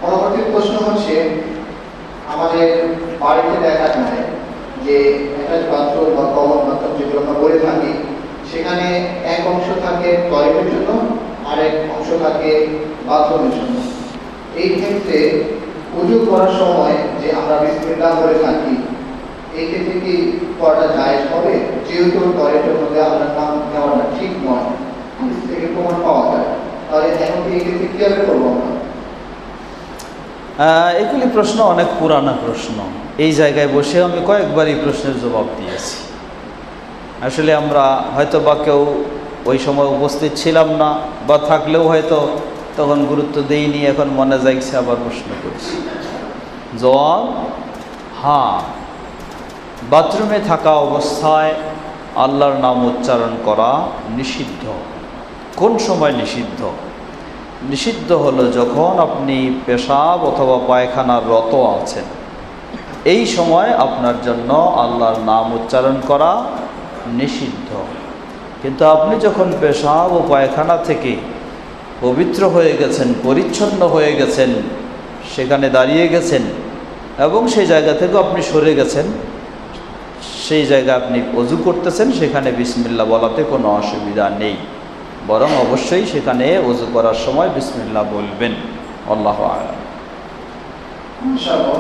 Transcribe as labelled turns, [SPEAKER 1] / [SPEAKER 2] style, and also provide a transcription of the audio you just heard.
[SPEAKER 1] পরবর্তী প্রশ্ন হচ্ছে, আমাদের বাড়িতে দেখা যায় যে অ্যাটাচ বাথরুম বা কমন বাথরুম যেগুলো আমরা বলে থাকি, সেখানে এক অংশ থাকে টয়লেটের জন্য, আরেক অংশ থাকে বাথরুমের জন্য। এই ক্ষেত্রে উযু করার সময় যে আমরা বিসমিল্লাহ বলে থাকি, এই ক্ষেত্রে কি করাটা জায়েজ হবে? যেহেতু টয়লেটের মধ্যে আমরা নাম নেওয়াটা ঠিক নয়, হাদিস থেকে প্রমাণ পাওয়া যায়, তাহলে এখন কি এই ক্ষেত্রে কিভাবে করবো আমরা?
[SPEAKER 2] এগুলি প্রশ্ন অনেক পুরানো প্রশ্ন। এই জায়গায় বসে আমি কয়েকবার এই প্রশ্নের জবাব দিয়েছি। আসলে আমরা হয়তো বা কেউ ওই সময় উপস্থিত ছিলাম না, বা থাকলেও হয়তো তখন গুরুত্ব দেইনি, এখন মনে যাইছে আবার প্রশ্ন করছি। জবাব: হ্যাঁ, বাথরুমে থাকা অবস্থায় আল্লাহর নাম উচ্চারণ করা নিষিদ্ধ। কোন সময় নিষিদ্ধ? নিষিদ্ধ হলো যখন আপনি পেশাব অথবা পায়খানার রত আছেন, এই সময় আপনার জন্য আল্লাহর নাম উচ্চারণ করা নিষিদ্ধ। কিন্তু আপনি যখন পেশাব ও পায়খানা থেকে পবিত্র হয়ে গেছেন, পরিচ্ছন্ন হয়ে গেছেন, সেখানে দাঁড়িয়ে গেছেন এবং সেই জায়গা থেকে আপনি সরে গেছেন, সেই জায়গায় আপনি ওযু করতেছেন, সেখানে বিসমিল্লাহ বলাতে কোনো অসুবিধা নেই, বরং অবশ্যই সেখানে ওযু করার সময় বিসমিল্লাহ বলবেন। আল্লাহু আ'লাম।
[SPEAKER 1] ইনশাআল্লাহ।